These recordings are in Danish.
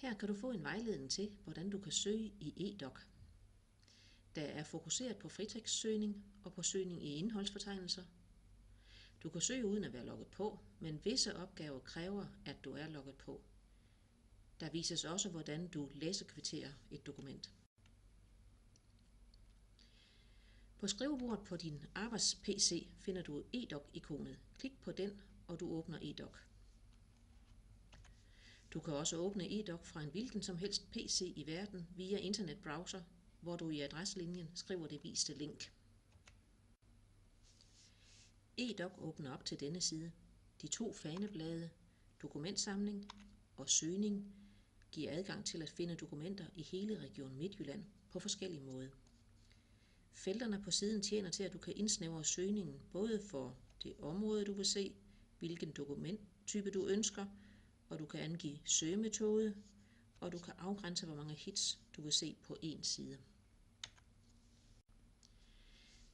Her kan du få en vejledning til, hvordan du kan søge i eDoc. Der er fokuseret på fritekstsøgning og på søgning i indholdsfortegnelser. Du kan søge uden at være logget på, men visse opgaver kræver, at du er logget på. Der vises også, hvordan du læsekvitterer et dokument. På skrivebordet på din arbejds-PC finder du eDoc-ikonet. Klik på den, og du åbner eDoc. Du kan også åbne eDoc fra en hvilken som helst PC i verden via internetbrowser, hvor du i adresselinjen skriver det viste link. eDoc åbner op til denne side. De 2 faneblade, dokumentsamling og søgning, giver adgang til at finde dokumenter i hele Region Midtjylland på forskellige måder. Felterne på siden tjener til, at du kan indsnævre søgningen både for det område, du vil se, hvilken dokumenttype du ønsker, og du kan angive søgemetode, og du kan afgrænse, hvor mange hits du vil se på en side.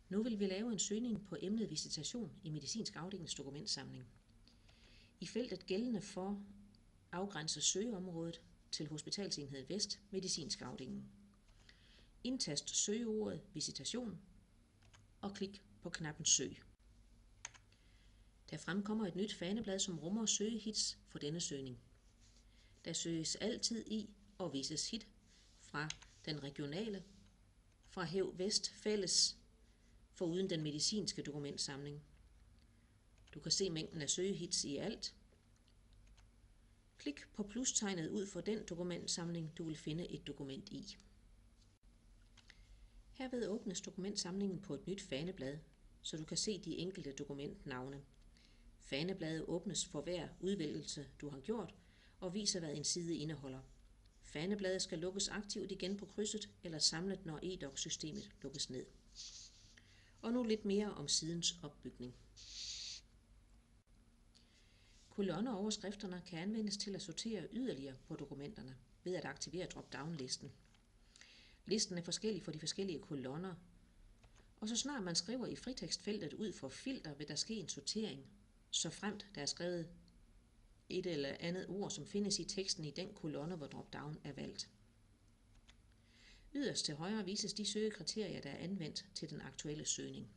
Nu vil vi lave en søgning på emnet visitation i medicinsk afdelings dokumentsamling. I feltet gældende for afgrænse søgeområdet til Hospitalsenhed Vest, medicinsk afdeling. Indtast søgeordet visitation og klik på knappen søg. Der fremkommer et nyt faneblad, som rummer søgehits for denne søgning. Der søges altid i og vises hit fra den regionale, fra Hæv Vest fælles, foruden den medicinske dokumentsamling. Du kan se mængden af søgehits i alt. Klik på plustegnet ud for den dokumentsamling, du vil finde et dokument i. Herved åbnes dokumentsamlingen på et nyt faneblad, så du kan se de enkelte dokumentnavne. Fanebladet åbnes for hver udvælgelse, du har gjort, og viser, hvad en side indeholder. Fanebladet skal lukkes aktivt igen på krydset eller samlet, når eDoc-systemet lukkes ned. Og nu lidt mere om sidens opbygning. Kolonneoverskrifterne kan anvendes til at sortere yderligere på dokumenterne ved at aktivere drop-down-listen. Listen er forskellig for de forskellige kolonner, og så snart man skriver i fritekstfeltet ud for filter, vil der ske en sortering, så fremt der er skrevet et eller andet ord, som findes i teksten i den kolonne, hvor drop-down er valgt. Yderst til højre vises de søgekriterier, der er anvendt til den aktuelle søgning.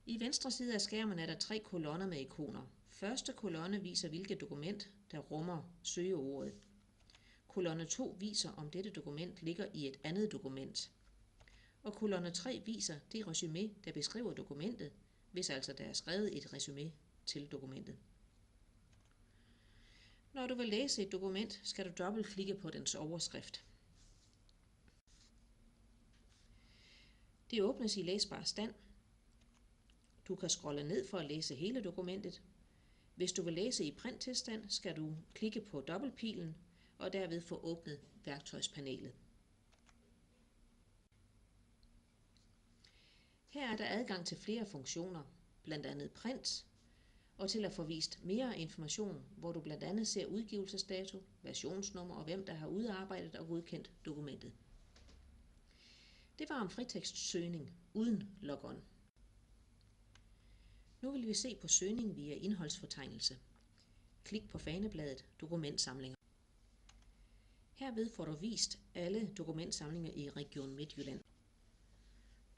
I venstre side af skærmen er der 3 kolonner med ikoner. Første kolonne viser, hvilket dokument, der rummer søgeordet. Kolonne 2 viser, om dette dokument ligger i et andet dokument. Og kolonne 3 viser det resumé, der beskriver dokumentet, hvis altså der er skrevet et resumé til dokumentet. Når du vil læse et dokument, skal du dobbeltklikke på dens overskrift. Det åbnes i læsbar stand. Du kan scrolle ned for at læse hele dokumentet. Hvis du vil læse i printtilstand, skal du klikke på dobbeltpilen og derved få åbnet værktøjspanelet. Her er der adgang til flere funktioner, blandt andet print, og til at få vist mere information, hvor du blandt andet ser udgivelsesdato, versionsnummer og hvem der har udarbejdet og godkendt dokumentet. Det var om fritekstsøgning uden logon. Nu vil vi se på søgning via indholdsfortegnelse. Klik på fanebladet Dokumentsamlinger. Herved får du vist alle dokumentsamlinger i Region Midtjylland.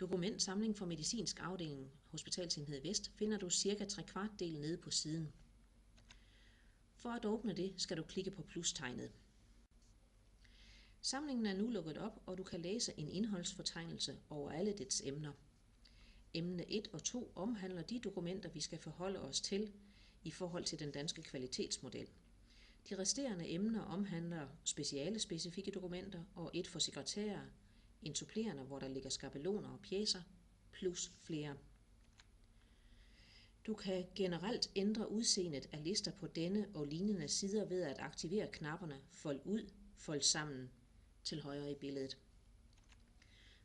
Dokumentsamling for medicinsk afdeling Hospitalsenhed Vest finder du cirka 3/4 del nede på siden. For at åbne det, skal du klikke på plustegnet. Samlingen er nu lukket op, og du kan læse en indholdsfortegnelse over alle dets emner. Emne 1 og 2 omhandler de dokumenter, vi skal forholde os til i forhold til den danske kvalitetsmodel. De resterende emner omhandler specialespecifikke dokumenter og et for sekretærer, en supplerende, hvor der ligger skabeloner og pjecer, plus flere. Du kan generelt ændre udseendet af lister på denne og lignende sider ved at aktivere knapperne Fold ud, Fold sammen til højre i billedet.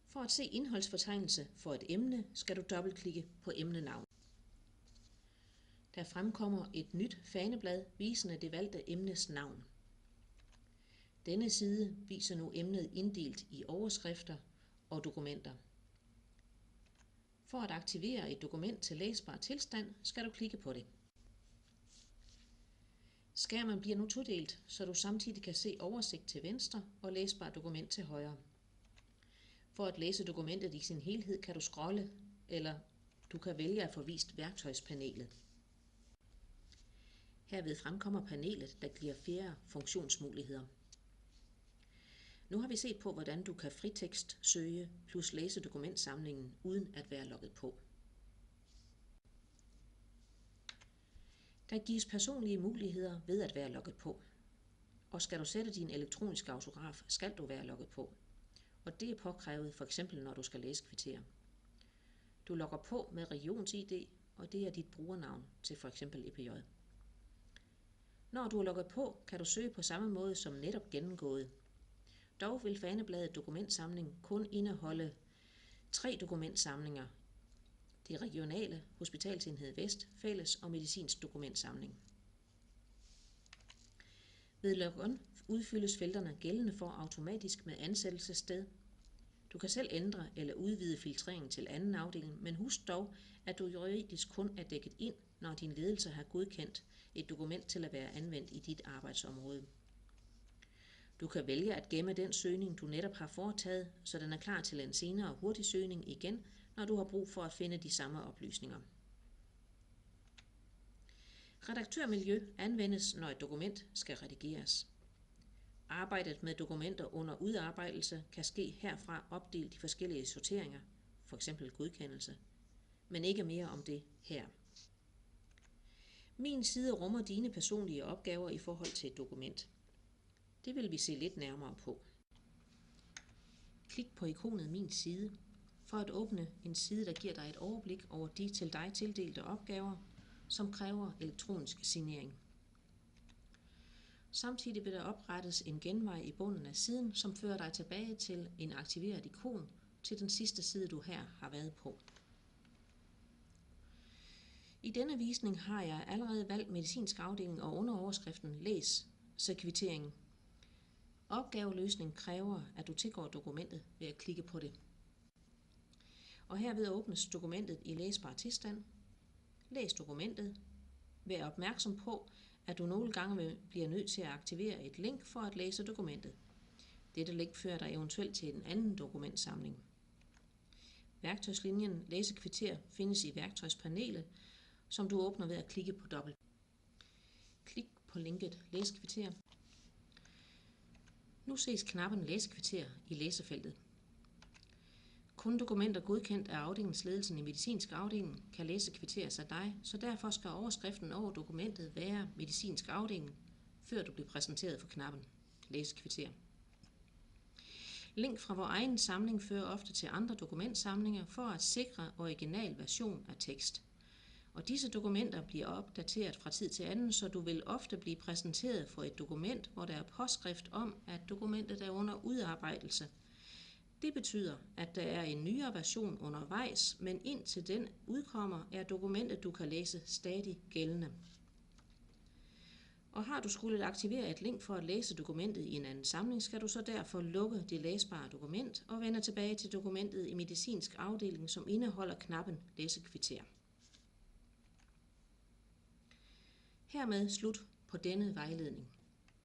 For at se indholdsfortegnelse for et emne, skal du dobbeltklikke på emnenavn. Der fremkommer et nyt faneblad visende det valgte emnes navn. Denne side viser nu emnet inddelt i overskrifter og dokumenter. For at aktivere et dokument til læsbar tilstand, skal du klikke på det. Skærmen bliver nu todelt, så du samtidig kan se oversigt til venstre og læsbar dokument til højre. For at læse dokumentet i sin helhed kan du scrolle, eller du kan vælge at få vist værktøjspanelet. Herved fremkommer panelet, der giver flere funktionsmuligheder. Nu har vi set på, hvordan du kan fritekstsøge plus læse dokumentsamlingen uden at være logget på. Der gives personlige muligheder ved at være logget på. Og skal du sætte din elektroniske autograf, skal du være logget på. Og det er påkrævet f.eks. når du skal læse kvittere. Du logger på med Regions-ID, og det er dit brugernavn til f.eks. EPJ. Når du er logget på, kan du søge på samme måde som netop gennemgået. Dog vil fanebladet dokumentsamling kun indeholde 3 dokumentsamlinger. Det regionale, Hospitalsenhed Vest, fælles og medicinsk dokumentsamling. Ved login udfyldes felterne gældende for automatisk med ansættelsessted. Du kan selv ændre eller udvide filtreringen til anden afdeling, men husk dog, at du juridisk kun er dækket ind, når din ledelse har godkendt et dokument til at være anvendt i dit arbejdsområde. Du kan vælge at gemme den søgning, du netop har foretaget, så den er klar til en senere hurtig søgning igen, når du har brug for at finde de samme oplysninger. Redaktørmiljø anvendes, når et dokument skal redigeres. Arbejdet med dokumenter under udarbejdelse kan ske herfra opdelt i forskellige sorteringer, f.eks. godkendelse, men ikke mere om det her. Min side rummer dine personlige opgaver i forhold til et dokument. Det vil vi se lidt nærmere på. Klik på ikonet Min side for at åbne en side, der giver dig et overblik over de til dig tildelte opgaver, som kræver elektronisk signering. Samtidig vil der oprettes en genvej i bunden af siden, som fører dig tilbage til en aktiveret ikon til den sidste side, du her har været på. I denne visning har jeg allerede valgt medicinsk afdeling og under overskriften Læs sekvittering. Opgaveløsning kræver, at du tilgår dokumentet ved at klikke på det. Og herved åbnes dokumentet i læsbar tilstand. Læs dokumentet. Vær opmærksom på, at du nogle gange bliver nødt til at aktivere et link for at læse dokumentet. Dette link fører dig eventuelt til en anden dokumentsamling. Værktøjslinjen Læsekvitter findes i værktøjspanelet, som du åbner ved at klikke på dobbelt. Klik på linket Læsekvitter. Nu ses knappen Læsekvitter i læsefeltet. Kun dokumenter godkendt af afdelingsledelsen i medicinsk afdeling kan læsekvitteres af dig, så derfor skal overskriften over dokumentet være medicinsk afdeling, før du bliver præsenteret for knappen Læsekvitter. Link fra vores egen samling fører ofte til andre dokumentsamlinger for at sikre original version af tekst. Og disse dokumenter bliver opdateret fra tid til anden, så du vil ofte blive præsenteret for et dokument, hvor der er påskrift om, at dokumentet er under udarbejdelse. Det betyder, at der er en nyere version undervejs, men indtil den udkommer, er dokumentet, du kan læse, stadig gældende. Og har du skulle aktivere et link for at læse dokumentet i en anden samling, skal du så derfor lukke det læsbare dokument og vende tilbage til dokumentet i medicinsk afdeling, som indeholder knappen Læsekvitter. Hermed slut på denne vejledning.